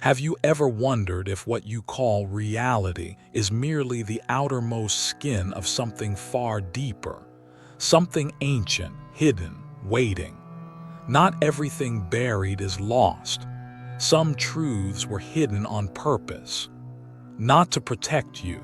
Have you ever wondered if what you call reality is merely the outermost skin of something far deeper, something ancient, hidden, waiting? Not everything buried is lost. Some truths were hidden on purpose, not to protect you,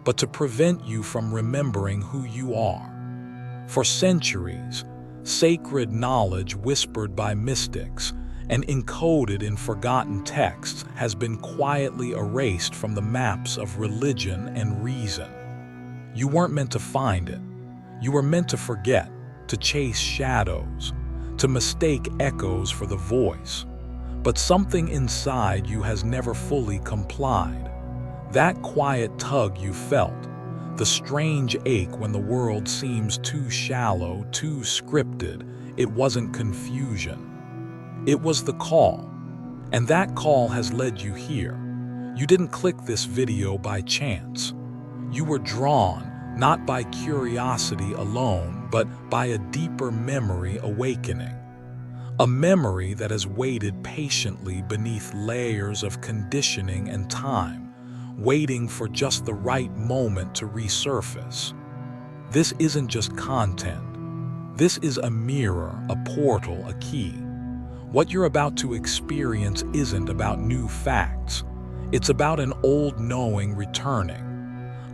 but to prevent you from remembering who you are. For centuries, sacred knowledge whispered by mystics and encoded in forgotten texts has been quietly erased from the maps of religion and reason. You weren't meant to find it. You were meant to forget, to chase shadows, to mistake echoes for the voice. But something inside you has never fully complied. That quiet tug you felt, the strange ache when the world seems too shallow, too scripted, it wasn't confusion. It was the call, and that call has led you here. You didn't click this video by chance. You were drawn, not by curiosity alone, but by a deeper memory awakening. A memory that has waited patiently beneath layers of conditioning and time, waiting for just the right moment to resurface. This isn't just content. This is a mirror, a portal, a key. What you're about to experience isn't about new facts. It's about an old knowing returning.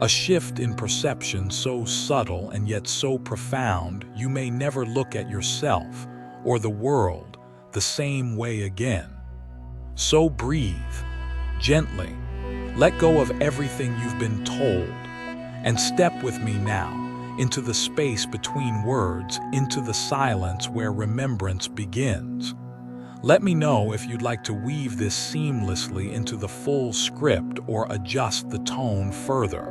A shift in perception so subtle and yet so profound you may never look at yourself or the world the same way again. So breathe, gently, let go of everything you've been told, and step with me now into the space between words, into the silence where remembrance begins. Let me know if you'd like to weave this seamlessly into the full script or adjust the tone further.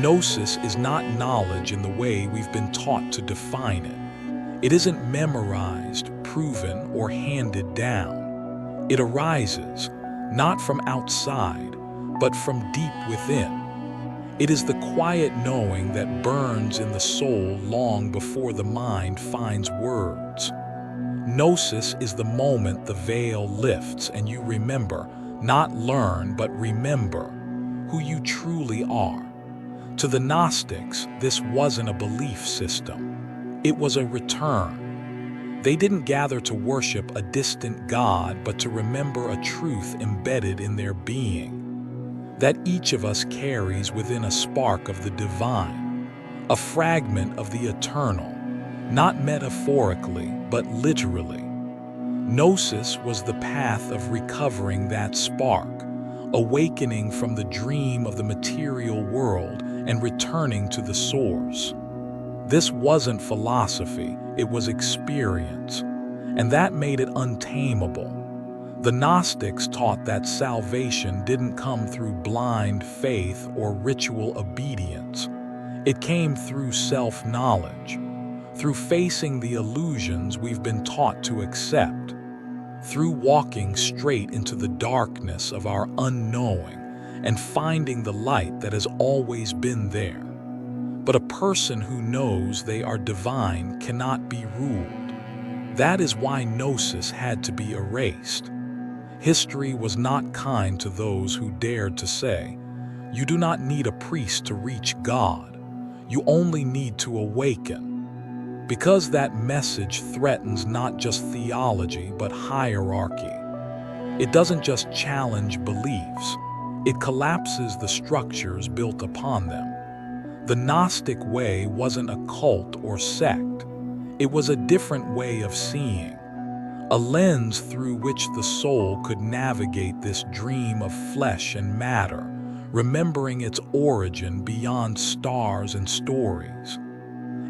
Gnosis is not knowledge in the way we've been taught to define it. It isn't memorized, proven, or handed down. It arises, not from outside, but from deep within. It is the quiet knowing that burns in the soul long before the mind finds words. Gnosis is the moment the veil lifts and you remember, not learn, but remember, who you truly are. To the Gnostics, this wasn't a belief system. It was a return. They didn't gather to worship a distant god, but to remember a truth embedded in their being, that each of us carries within a spark of the divine, a fragment of the eternal, not metaphorically, but literally. Gnosis was the path of recovering that spark, awakening from the dream of the material world and returning to the source. This wasn't philosophy, it was experience, and that made it untamable. The Gnostics taught that salvation didn't come through blind faith or ritual obedience. It came through self-knowledge, through facing the illusions we've been taught to accept, through walking straight into the darkness of our unknowing and finding the light that has always been there. But a person who knows they are divine cannot be ruled. That is why Gnosis had to be erased. History was not kind to those who dared to say, "You do not need a priest to reach God. You only need to awaken." Because that message threatens not just theology but hierarchy. It doesn't just challenge beliefs, it collapses the structures built upon them. The Gnostic way wasn't a cult or sect. It was a different way of seeing, a lens through which the soul could navigate this dream of flesh and matter, remembering its origin beyond stars and stories.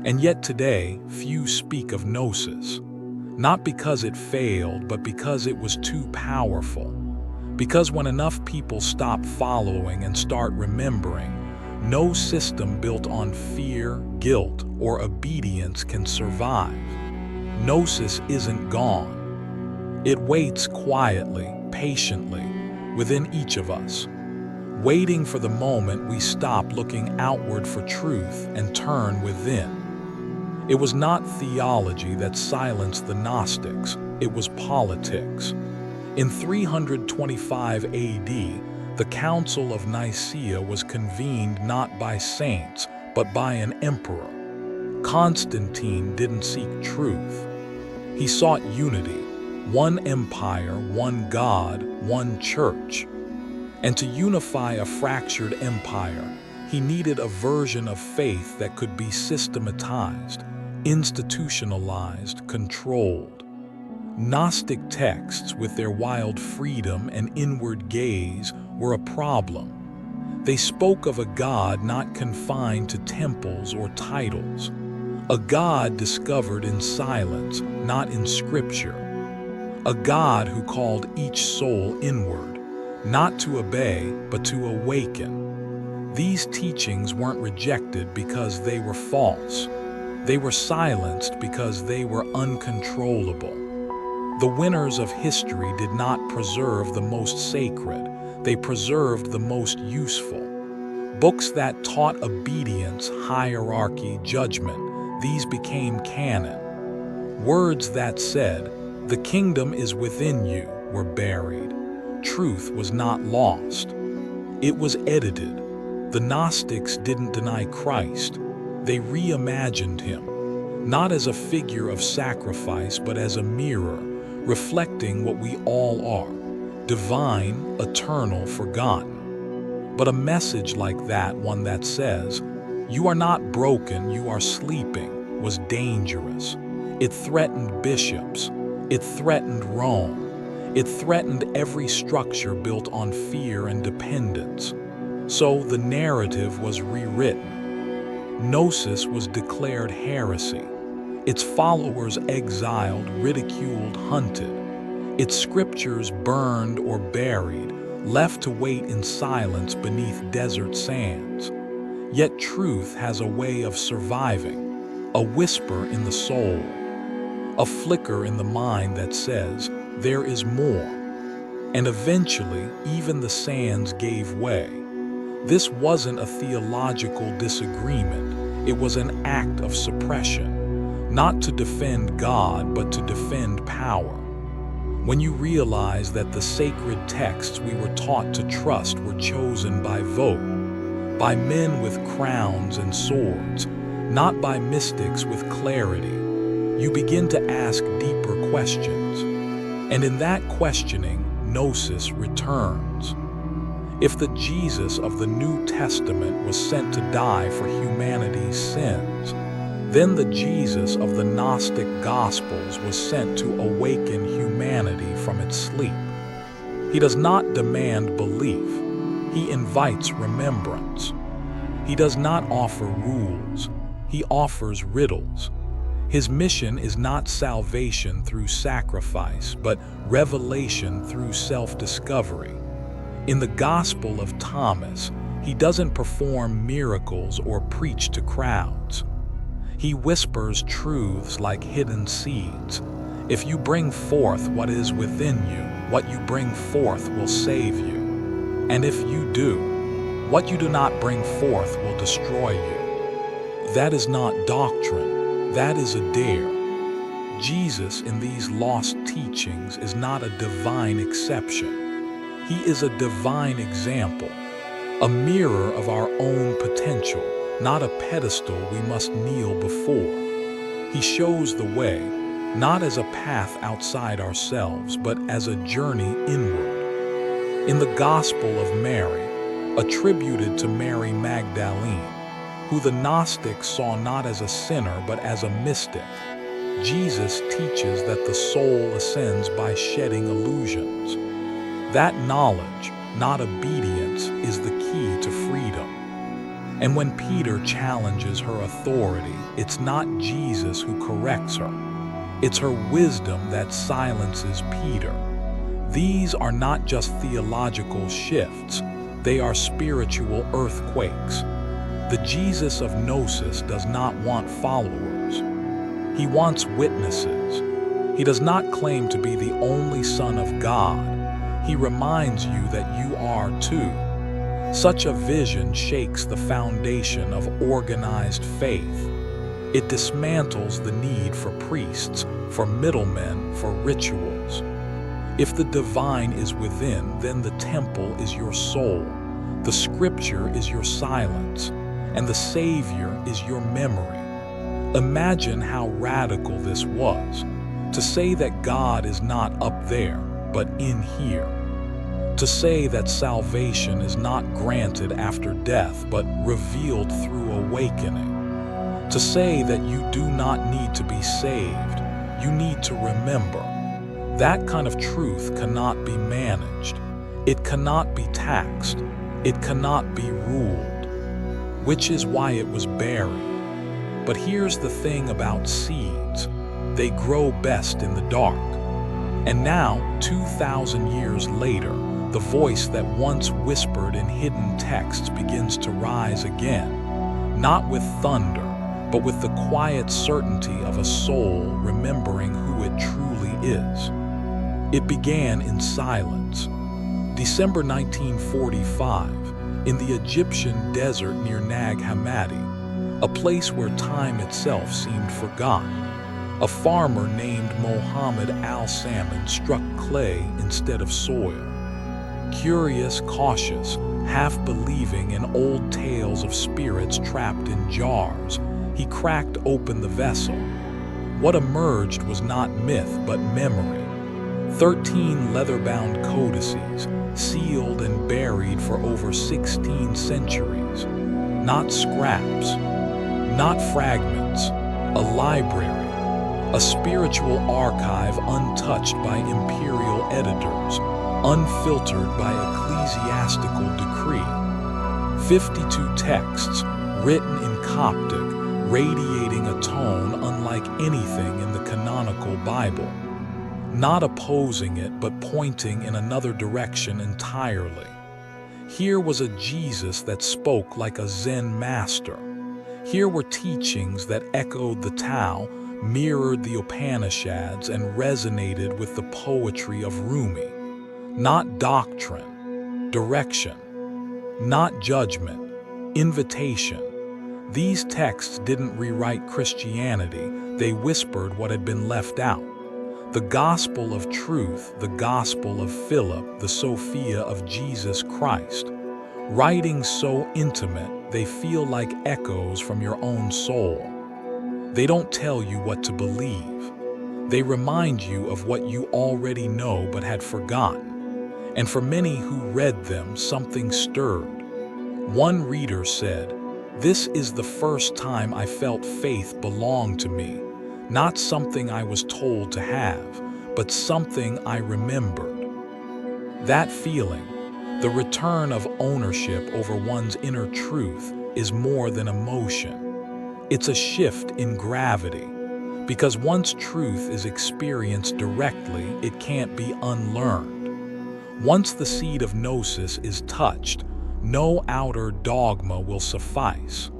And yet today, few speak of Gnosis, not because it failed, but because it was too powerful. Because when enough people stop following and start remembering, no system built on fear, guilt, or obedience can survive. Gnosis isn't gone. It waits quietly, patiently, within each of us, waiting for the moment we stop looking outward for truth and turn within. It was not theology that silenced the Gnostics, it was politics. In 325 AD, the Council of Nicaea was convened not by saints, but by an emperor. Constantine didn't seek truth. He sought unity, one empire, one God, one church. And to unify a fractured empire, he needed a version of faith that could be systematized, institutionalized, controlled. Gnostic texts, with their wild freedom and inward gaze, were a problem. They spoke of a God not confined to temples or titles, a God discovered in silence, not in scripture, a God who called each soul inward, not to obey, but to awaken. These teachings weren't rejected because they were false. They were silenced because they were uncontrollable. The winners of history did not preserve the most sacred, they preserved the most useful. Books that taught obedience, hierarchy, judgment, these became canon. Words that said, "The kingdom is within you," were buried. Truth was not lost. It was edited. The Gnostics didn't deny Christ. They reimagined him, not as a figure of sacrifice, but as a mirror, reflecting what we all are, divine, eternal, forgotten. But a message like that, one that says, "You are not broken, you are sleeping," was dangerous. It threatened bishops. It threatened Rome. It threatened every structure built on fear and dependence. So the narrative was rewritten. Gnosis was declared heresy. Its followers exiled, ridiculed, hunted. Its scriptures burned or buried, left to wait in silence beneath desert sands. Yet truth has a way of surviving, a whisper in the soul, a flicker in the mind that says, "There is more." And eventually, even the sands gave way. This wasn't a theological disagreement, it was an act of suppression. Not to defend God, but to defend power. When you realize that the sacred texts we were taught to trust were chosen by vote, by men with crowns and swords, not by mystics with clarity, you begin to ask deeper questions. And in that questioning, Gnosis returns. If the Jesus of the New Testament was sent to die for humanity's sins, then the Jesus of the Gnostic Gospels was sent to awaken humanity from its sleep. He does not demand belief. He invites remembrance. He does not offer rules. He offers riddles. His mission is not salvation through sacrifice, but revelation through self-discovery. In the Gospel of Thomas, he doesn't perform miracles or preach to crowds. He whispers truths like hidden seeds. If you bring forth what is within you, what you bring forth will save you. And if you do, what you do not bring forth will destroy you. That is not doctrine, that is a dare. Jesus in these lost teachings is not a divine exception. He is a divine example, a mirror of our own potential, not a pedestal we must kneel before. He shows the way, not as a path outside ourselves, but as a journey inward. In the Gospel of Mary, attributed to Mary Magdalene, who the Gnostics saw not as a sinner but as a mystic, Jesus teaches that the soul ascends by shedding illusions. That knowledge, not obedience, is the key to freedom. And when Peter challenges her authority, it's not Jesus who corrects her. It's her wisdom that silences Peter. These are not just theological shifts, they are spiritual earthquakes. The Jesus of Gnosis does not want followers. He wants witnesses. He does not claim to be the only Son of God. He reminds you that you are too. Such a vision shakes the foundation of organized faith. It dismantles the need for priests, for middlemen, for rituals. If the divine is within, then the temple is your soul, the scripture is your silence, and the Savior is your memory. Imagine how radical this was, to say that God is not up there, but in here. To say that salvation is not granted after death, but revealed through awakening. To say that you do not need to be saved, you need to remember. That kind of truth cannot be managed. It cannot be taxed. It cannot be ruled, which is why it was buried. But here's the thing about seeds. They grow best in the dark. And now, 2,000 years later, the voice that once whispered in hidden texts begins to rise again, not with thunder, but with the quiet certainty of a soul remembering who it truly is. It began in silence. December 1945, in the Egyptian desert near Nag Hammadi, a place where time itself seemed forgotten. A farmer named Mohammed Al-Salman struck clay instead of soil. Curious, cautious, half-believing in old tales of spirits trapped in jars, he cracked open the vessel. What emerged was not myth, but memory. 13 leather-bound codices, sealed and buried for over 16 centuries. Not scraps, not fragments, a library, a spiritual archive untouched by imperial editors, unfiltered by ecclesiastical decree. 52 texts, written in Coptic, radiating a tone unlike anything in the canonical Bible. Not opposing it, but pointing in another direction entirely. Here was a Jesus that spoke like a Zen master. Here were teachings that echoed the Tao, mirrored the Upanishads, and resonated with the poetry of Rumi. Not doctrine, direction, not judgment, invitation. These texts didn't rewrite Christianity, they whispered what had been left out. The gospel of truth, the gospel of Philip, the Sophia of Jesus Christ. Writings so intimate, they feel like echoes from your own soul. They don't tell you what to believe. They remind you of what you already know but had forgotten. And for many who read them, something stirred. One reader said, "This is the first time I felt faith belonged to me, not something I was told to have, but something I remembered." That feeling, the return of ownership over one's inner truth, is more than emotion. It's a shift in gravity, because once truth is experienced directly, it can't be unlearned. Once the seed of Gnosis is touched, no outer dogma will suffice.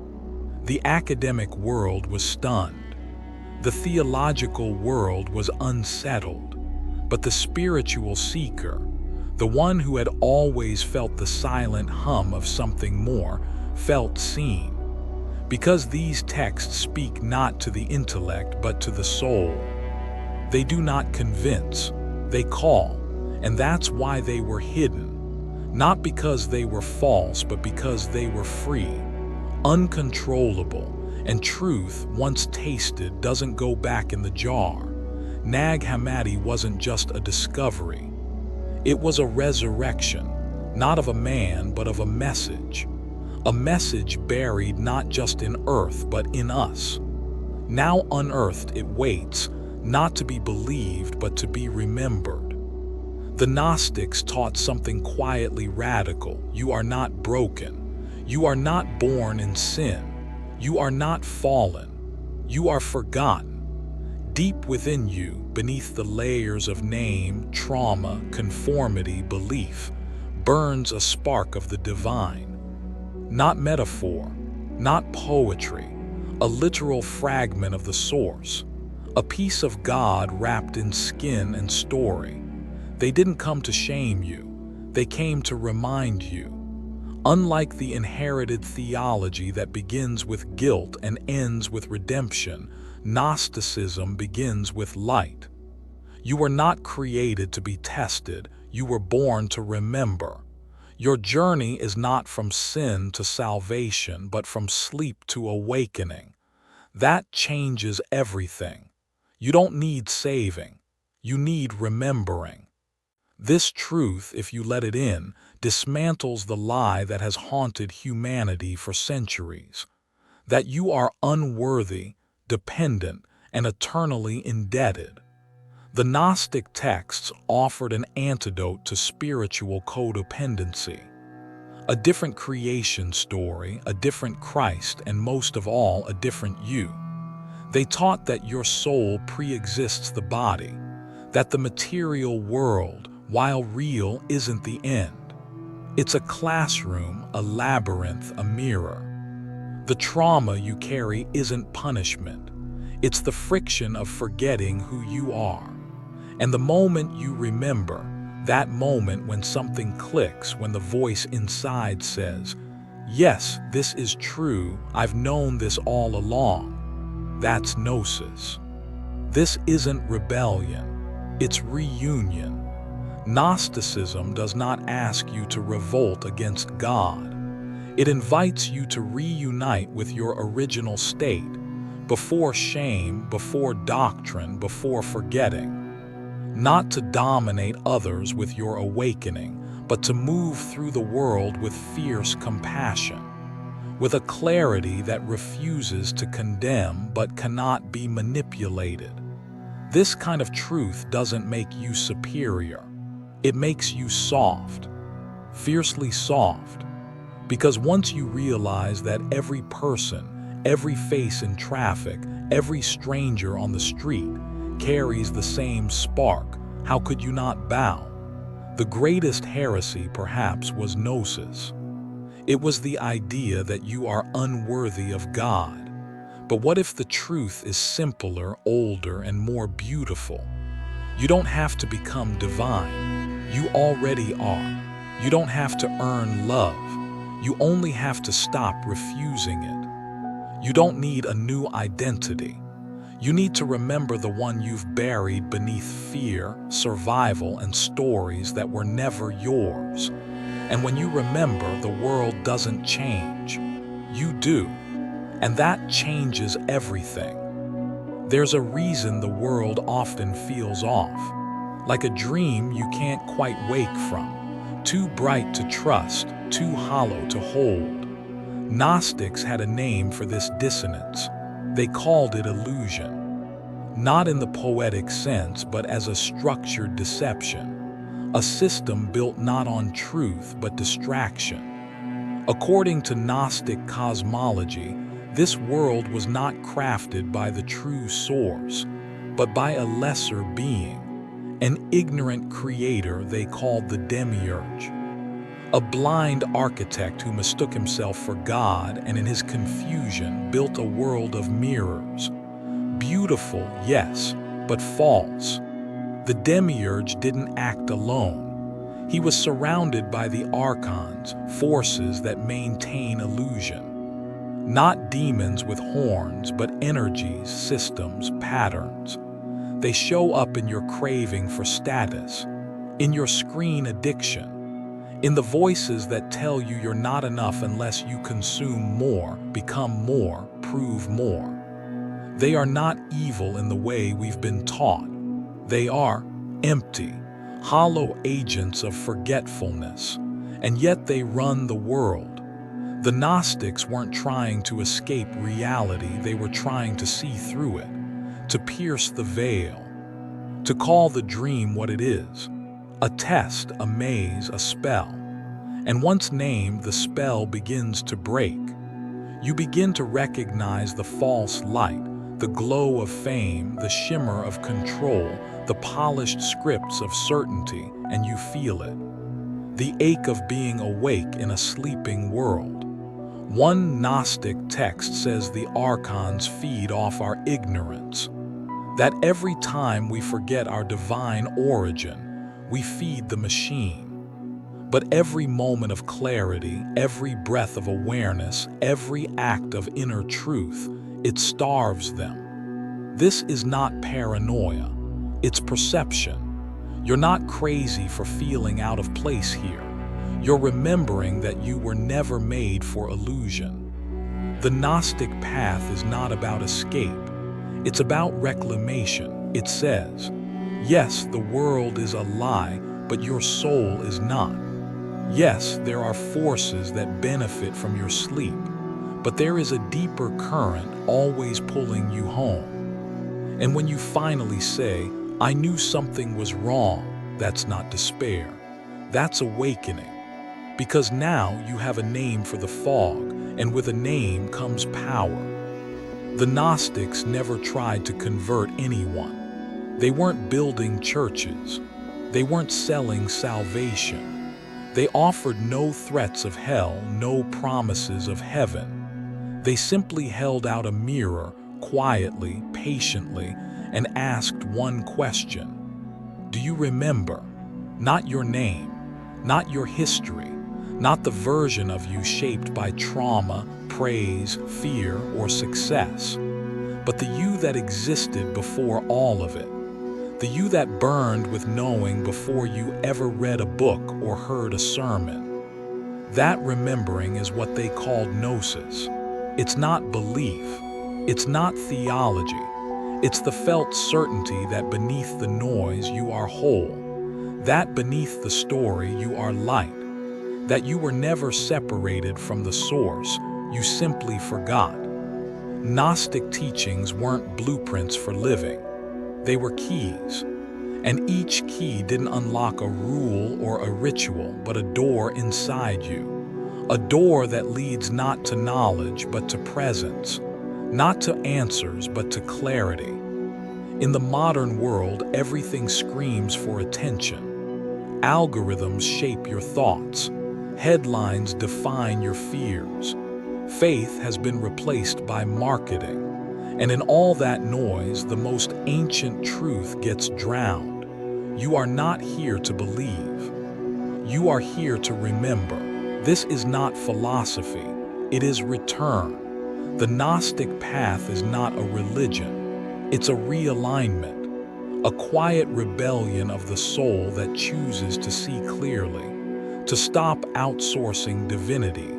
The academic world was stunned. The theological world was unsettled. But the spiritual seeker, the one who had always felt the silent hum of something more, felt seen. Because these texts speak not to the intellect but to the soul. They do not convince, they call, and that's why they were hidden. Not because they were false, but because they were free, uncontrollable, and truth, once tasted, doesn't go back in the jar. Nag Hammadi wasn't just a discovery. It was a resurrection, not of a man, but of a message. A message buried not just in earth, but in us. Now unearthed, it waits, not to be believed, but to be remembered. The Gnostics taught something quietly radical. You are not broken. You are not born in sin. You are not fallen. You are forgotten. Deep within you, beneath the layers of name, trauma, conformity, belief, burns a spark of the divine. Not metaphor, not poetry, a literal fragment of the source, a piece of God wrapped in skin and story. They didn't come to shame you, they came to remind you. Unlike the inherited theology that begins with guilt and ends with redemption, Gnosticism begins with light. You were not created to be tested, you were born to remember. Your journey is not from sin to salvation, but from sleep to awakening. That changes everything. You don't need saving, you need remembering. This truth, if you let it in, dismantles the lie that has haunted humanity for centuries. That you are unworthy, dependent, and eternally indebted. The Gnostic texts offered an antidote to spiritual codependency. A different creation story, a different Christ, and most of all, a different you. They taught that your soul pre-exists the body, that the material world, while real, isn't the end. It's a classroom, a labyrinth, a mirror. The trauma you carry isn't punishment. It's the friction of forgetting who you are. And the moment you remember, that moment when something clicks, when the voice inside says, "Yes, this is true, I've known this all along," that's Gnosis. This isn't rebellion, it's reunion. Gnosticism does not ask you to revolt against God. It invites you to reunite with your original state, before shame, before doctrine, before forgetting. Not to dominate others with your awakening, but to move through the world with fierce compassion, with a clarity that refuses to condemn but cannot be manipulated. This kind of truth doesn't make you superior. It makes you soft, fiercely soft. Because once you realize that every person, every face in traffic, every stranger on the street carries the same spark, how could you not bow? The greatest heresy, perhaps, was Gnosis. It was the idea that you are unworthy of God. But what if the truth is simpler, older, and more beautiful? You don't have to become divine. You already are. You don't have to earn love. You only have to stop refusing it. You don't need a new identity. You need to remember the one you've buried beneath fear, survival, and stories that were never yours. And when you remember, the world doesn't change. You do. And that changes everything. There's a reason the world often feels off. Like a dream you can't quite wake from. Too bright to trust, too hollow to hold. Gnostics had a name for this dissonance. They called it illusion. Not in the poetic sense, but as a structured deception. A system built not on truth, but distraction. According to Gnostic cosmology, this world was not crafted by the true source, but by a lesser being, an ignorant creator they called the demiurge. A blind architect who mistook himself for God and in his confusion built a world of mirrors. Beautiful, yes, but false. The demiurge didn't act alone. He was surrounded by the archons, forces that maintain illusion. Not demons with horns, but energies, systems, patterns. They show up in your craving for status, in your screen addiction, in the voices that tell you you're not enough unless you consume more, become more, prove more. They are not evil in the way we've been taught. They are empty, hollow agents of forgetfulness, and yet they run the world. The Gnostics weren't trying to escape reality, they were trying to see through it, to pierce the veil, to call the dream what it is. A test, a maze, a spell. And once named, the spell begins to break. You begin to recognize the false light, the glow of fame, the shimmer of control, the polished scripts of certainty, and you feel it. The ache of being awake in a sleeping world. One Gnostic text says the archons feed off our ignorance. That every time we forget our divine origin, we feed the machine. But every moment of clarity, every breath of awareness, every act of inner truth, it starves them. This is not paranoia. It's perception. You're not crazy for feeling out of place here. You're remembering that you were never made for illusion. The Gnostic path is not about escape. It's about reclamation. It says, yes, the world is a lie, but your soul is not. Yes, there are forces that benefit from your sleep, but there is a deeper current always pulling you home. And when you finally say, I knew something was wrong, that's not despair. That's awakening. Because now you have a name for the fog, and with a name comes power. The Gnostics never tried to convert anyone. They weren't building churches. They weren't selling salvation. They offered no threats of hell, no promises of heaven. They simply held out a mirror, quietly, patiently, and asked one question. Do you remember? Not your name, not your history, not the version of you shaped by trauma, praise, fear, or success, but the you that existed before all of it, the you that burned with knowing before you ever read a book or heard a sermon. That remembering is what they called Gnosis. It's not belief. It's not theology. It's the felt certainty that beneath the noise you are whole, that beneath the story you are light, that you were never separated from the source, you simply forgot. Gnostic teachings weren't blueprints for living. They were keys. And each key didn't unlock a rule or a ritual, but a door inside you. A door that leads not to knowledge, but to presence. Not to answers, but to clarity. In the modern world, everything screams for attention. Algorithms shape your thoughts. Headlines define your fears. Faith has been replaced by marketing. And in all that noise, the most ancient truth gets drowned. You are not here to believe. You are here to remember. This is not philosophy. It is return. The Gnostic path is not a religion. It's a realignment, a quiet rebellion of the soul that chooses to see clearly, to stop outsourcing divinity,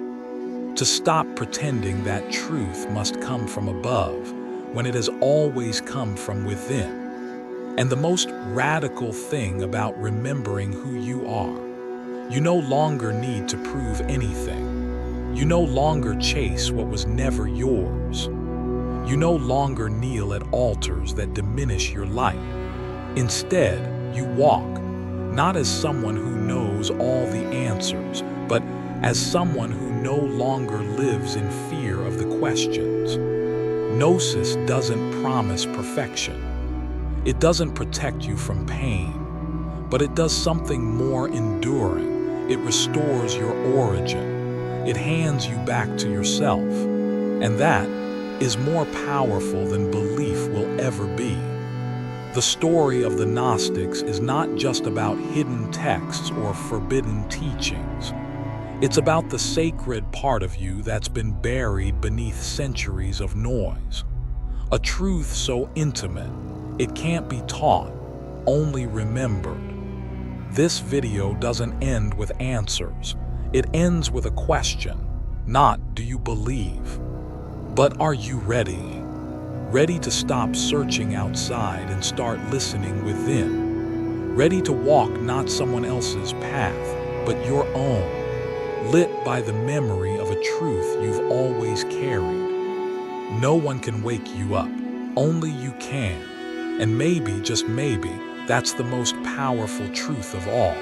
to stop pretending that truth must come from above when it has always come from within. And the most radical thing about remembering who you are, you no longer need to prove anything. You no longer chase what was never yours. You no longer kneel at altars that diminish your light. Instead, you walk, not as someone who knows all the answers, but as someone who no longer lives in fear of the questions. Gnosis doesn't promise perfection. It doesn't protect you from pain, but it does something more enduring. It restores your origin. It hands you back to yourself, and that is more powerful than belief will ever be. The story of the Gnostics is not just about hidden texts or forbidden teachings. It's about the sacred part of you that's been buried beneath centuries of noise. A truth so intimate, it can't be taught, only remembered. This video doesn't end with answers. It ends with a question, not do you believe, but are you ready? Ready to stop searching outside and start listening within. Ready to walk not someone else's path, but your own, lit by the memory of a truth you've always carried. No one can wake you up, only you can. And maybe, just maybe, that's the most powerful truth of all.